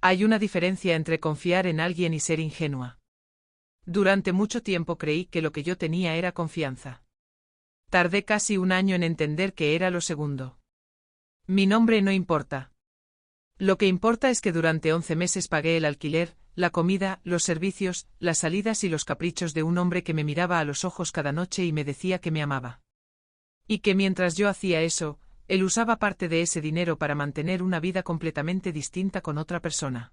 Hay una diferencia entre confiar en alguien y ser ingenua. Durante mucho tiempo creí que lo que yo tenía era confianza. Tardé casi un año en entender que era lo segundo. Mi nombre no importa. Lo que importa es que durante 11 meses pagué el alquiler, la comida, los servicios, las salidas y los caprichos de un hombre que me miraba a los ojos cada noche y me decía que me amaba. Y que mientras yo hacía eso, él usaba parte de ese dinero para mantener una vida completamente distinta con otra persona.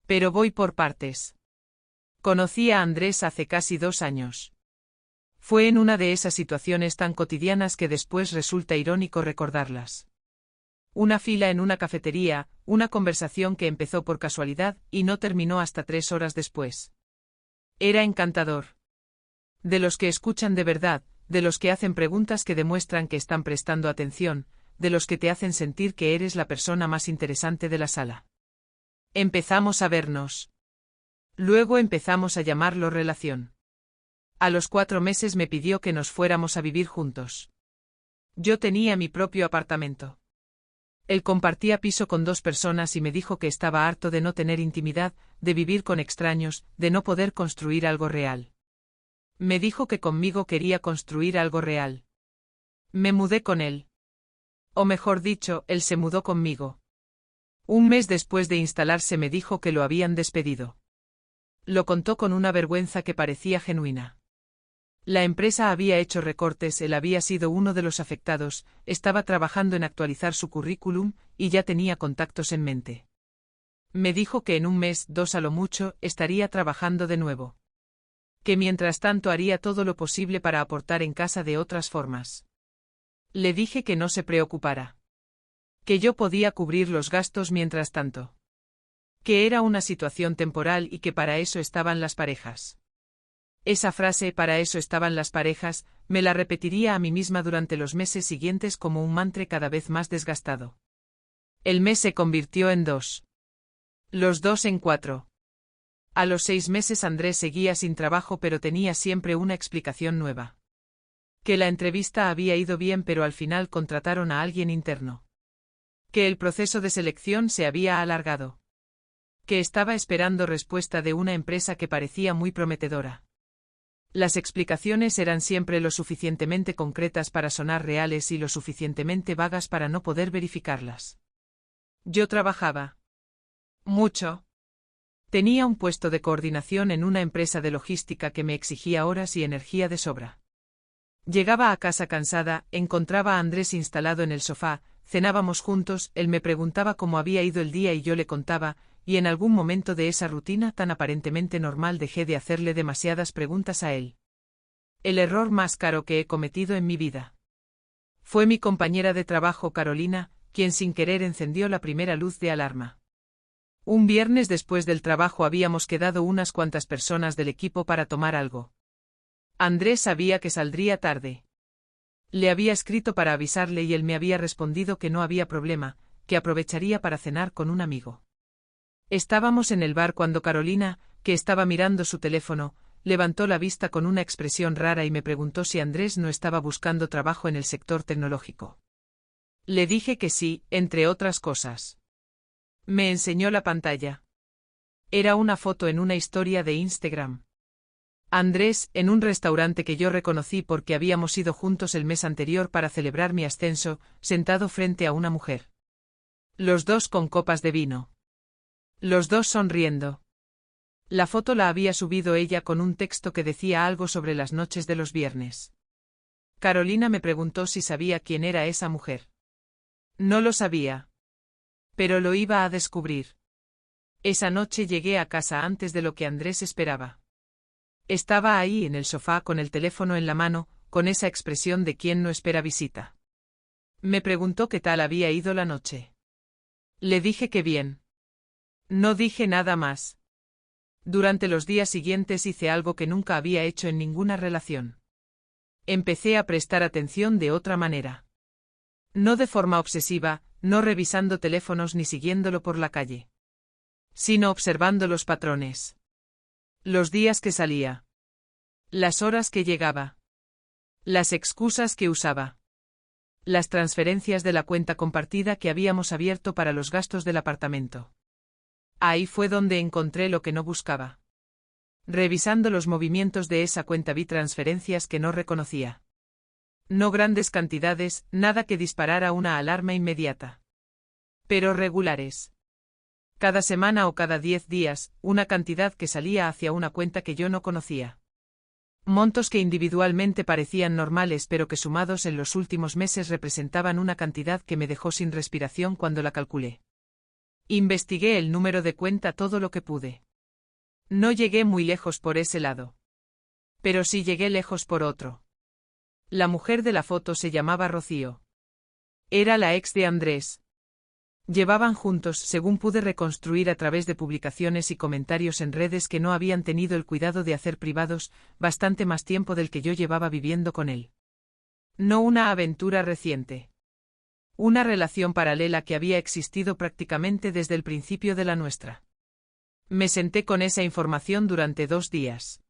Pero voy por partes. Conocí a Andrés hace casi 2 años. Fue en una de esas situaciones tan cotidianas que después resulta irónico recordarlas. Una fila en una cafetería, una conversación que empezó por casualidad y no terminó hasta 3 horas después. Era encantador. De los que escuchan de verdad, de los que hacen preguntas que demuestran que están prestando atención, de los que te hacen sentir que eres la persona más interesante de la sala. Empezamos a vernos. Luego empezamos a llamarlo relación. A los 4 meses me pidió que nos fuéramos a vivir juntos. Yo tenía mi propio apartamento. Él compartía piso con 2 personas y me dijo que estaba harto de no tener intimidad, de vivir con extraños, de no poder construir algo real. Me dijo que conmigo quería construir algo real. Me mudé con él. O mejor dicho, él se mudó conmigo. Un mes después de instalarse me dijo que lo habían despedido. Lo contó con una vergüenza que parecía genuina. La empresa había hecho recortes, él había sido uno de los afectados, estaba trabajando en actualizar su currículum, y ya tenía contactos en mente. Me dijo que en un mes, 2 a lo mucho, estaría trabajando de nuevo. Que mientras tanto haría todo lo posible para aportar en casa de otras formas. Le dije que no se preocupara. Que yo podía cubrir los gastos mientras tanto. Que era una situación temporal y que para eso estaban las parejas. Esa frase, para eso estaban las parejas, me la repetiría a mí misma durante los meses siguientes como un mantra cada vez más desgastado. El mes se convirtió en 2. Los 2 en 4. A los 6 meses Andrés seguía sin trabajo, pero tenía siempre una explicación nueva. Que la entrevista había ido bien, pero al final contrataron a alguien interno. Que el proceso de selección se había alargado. Que estaba esperando respuesta de una empresa que parecía muy prometedora. Las explicaciones eran siempre lo suficientemente concretas para sonar reales y lo suficientemente vagas para no poder verificarlas. Yo trabajaba mucho. Tenía un puesto de coordinación en una empresa de logística que me exigía horas y energía de sobra. Llegaba a casa cansada, encontraba a Andrés instalado en el sofá, cenábamos juntos, él me preguntaba cómo había ido el día y yo le contaba, y en algún momento de esa rutina tan aparentemente normal dejé de hacerle demasiadas preguntas a él. El error más caro que he cometido en mi vida. Fue mi compañera de trabajo Carolina, quien sin querer encendió la primera luz de alarma. Un viernes después del trabajo habíamos quedado unas cuantas personas del equipo para tomar algo. Andrés sabía que saldría tarde. Le había escrito para avisarle y él me había respondido que no había problema, que aprovecharía para cenar con un amigo. Estábamos en el bar cuando Carolina, que estaba mirando su teléfono, levantó la vista con una expresión rara y me preguntó si Andrés no estaba buscando trabajo en el sector tecnológico. Le dije que sí, entre otras cosas. Me enseñó la pantalla. Era una foto en una historia de Instagram. Andrés, en un restaurante que yo reconocí porque habíamos ido juntos el mes anterior para celebrar mi ascenso, sentado frente a una mujer. Los 2 con copas de vino. Los 2 sonriendo. La foto la había subido ella con un texto que decía algo sobre las noches de los viernes. Carolina me preguntó si sabía quién era esa mujer. No lo sabía. Pero lo iba a descubrir. Esa noche llegué a casa antes de lo que Andrés esperaba. Estaba ahí en el sofá con el teléfono en la mano, con esa expresión de quien no espera visita. Me preguntó qué tal había ido la noche. Le dije que bien. No dije nada más. Durante los días siguientes hice algo que nunca había hecho en ninguna relación. Empecé a prestar atención de otra manera. No de forma obsesiva, no revisando teléfonos ni siguiéndolo por la calle. Sino observando los patrones. Los días que salía. Las horas que llegaba. Las excusas que usaba. Las transferencias de la cuenta compartida que habíamos abierto para los gastos del apartamento. Ahí fue donde encontré lo que no buscaba. Revisando los movimientos de esa cuenta vi transferencias que no reconocía. No grandes cantidades, nada que disparara una alarma inmediata. Pero regulares. Cada semana o cada 10 días, una cantidad que salía hacia una cuenta que yo no conocía. Montos que individualmente parecían normales pero que sumados en los últimos meses representaban una cantidad que me dejó sin respiración cuando la calculé. Investigué el número de cuenta todo lo que pude. No llegué muy lejos por ese lado. Pero sí llegué lejos por otro. La mujer de la foto se llamaba Rocío. Era la ex de Andrés. Llevaban juntos, según pude reconstruir a través de publicaciones y comentarios en redes que no habían tenido el cuidado de hacer privados, bastante más tiempo del que yo llevaba viviendo con él. No una aventura reciente. Una relación paralela que había existido prácticamente desde el principio de la nuestra. Me senté con esa información durante 2 días.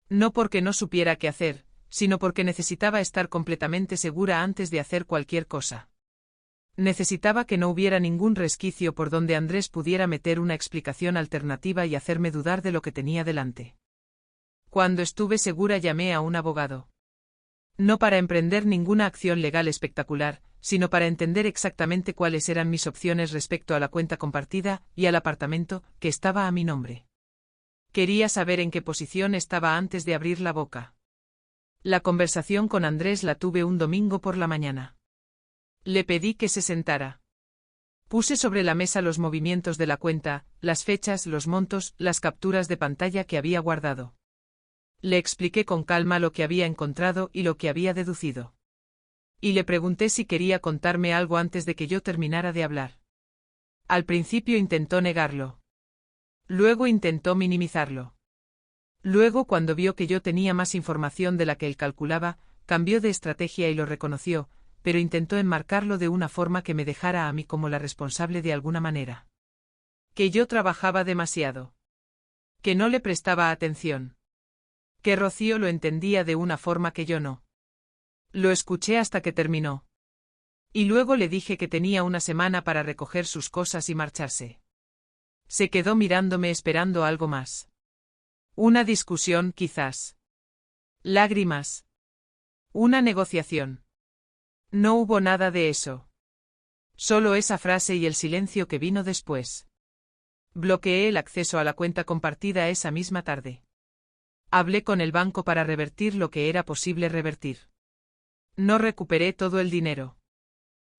No porque no supiera qué hacer, sino porque necesitaba estar completamente segura antes de hacer cualquier cosa. Necesitaba que no hubiera ningún resquicio por donde Andrés pudiera meter una explicación alternativa y hacerme dudar de lo que tenía delante. Cuando estuve segura llamé a un abogado. No para emprender ninguna acción legal espectacular, sino para entender exactamente cuáles eran mis opciones respecto a la cuenta compartida y al apartamento que estaba a mi nombre. Quería saber en qué posición estaba antes de abrir la boca. La conversación con Andrés la tuve un domingo por la mañana. Le pedí que se sentara. Puse sobre la mesa los movimientos de la cuenta, las fechas, los montos, las capturas de pantalla que había guardado. Le expliqué con calma lo que había encontrado y lo que había deducido. Y le pregunté si quería contarme algo antes de que yo terminara de hablar. Al principio intentó negarlo. Luego intentó minimizarlo. Luego, cuando vio que yo tenía más información de la que él calculaba, cambió de estrategia y lo reconoció, pero intentó enmarcarlo de una forma que me dejara a mí como la responsable de alguna manera. Que yo trabajaba demasiado. Que no le prestaba atención. Que Rocío lo entendía de una forma que yo no. Lo escuché hasta que terminó. Y luego le dije que tenía una semana para recoger sus cosas y marcharse. Se quedó mirándome esperando algo más. Una discusión, quizás. Lágrimas. Una negociación. No hubo nada de eso. Solo esa frase y el silencio que vino después. Bloqueé el acceso a la cuenta compartida esa misma tarde. Hablé con el banco para revertir lo que era posible revertir. No recuperé todo el dinero.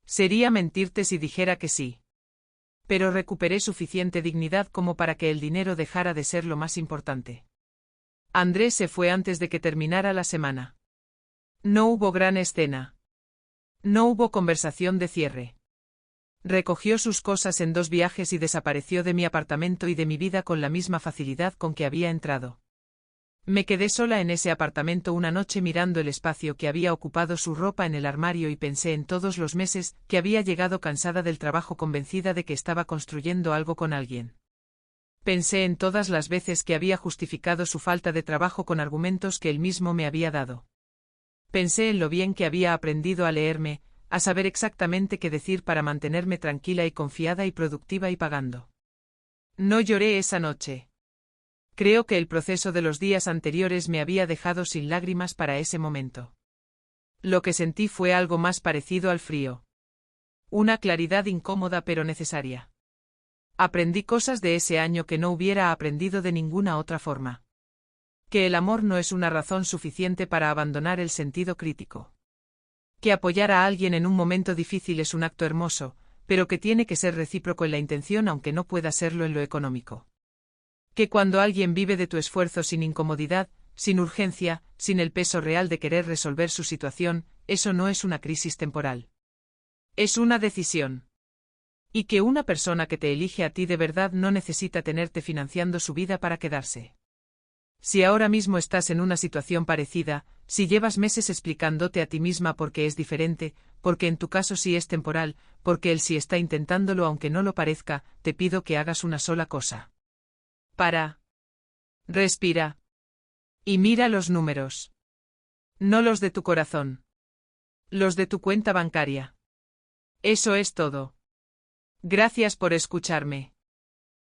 Sería mentirte si dijera que sí. Pero recuperé suficiente dignidad como para que el dinero dejara de ser lo más importante. Andrés se fue antes de que terminara la semana. No hubo gran escena. No hubo conversación de cierre. Recogió sus cosas en 2 viajes y desapareció de mi apartamento y de mi vida con la misma facilidad con que había entrado. Me quedé sola en ese apartamento una noche mirando el espacio que había ocupado su ropa en el armario y pensé en todos los meses que había llegado cansada del trabajo convencida de que estaba construyendo algo con alguien. Pensé en todas las veces que había justificado su falta de trabajo con argumentos que él mismo me había dado. Pensé en lo bien que había aprendido a leerme, a saber exactamente qué decir para mantenerme tranquila y confiada y productiva y pagando. No lloré esa noche. Creo que el proceso de los días anteriores me había dejado sin lágrimas para ese momento. Lo que sentí fue algo más parecido al frío. Una claridad incómoda pero necesaria. Aprendí cosas de ese año que no hubiera aprendido de ninguna otra forma. Que el amor no es una razón suficiente para abandonar el sentido crítico. Que apoyar a alguien en un momento difícil es un acto hermoso, pero que tiene que ser recíproco en la intención aunque no pueda serlo en lo económico. Que cuando alguien vive de tu esfuerzo sin incomodidad, sin urgencia, sin el peso real de querer resolver su situación, eso no es una crisis temporal. Es una decisión. Y que una persona que te elige a ti de verdad no necesita tenerte financiando su vida para quedarse. Si ahora mismo estás en una situación parecida, si llevas meses explicándote a ti misma por qué es diferente, porque en tu caso sí es temporal, porque él sí está intentándolo aunque no lo parezca, te pido que hagas una sola cosa. Para. Respira. Y mira los números. No los de tu corazón. Los de tu cuenta bancaria. Eso es todo. Gracias por escucharme.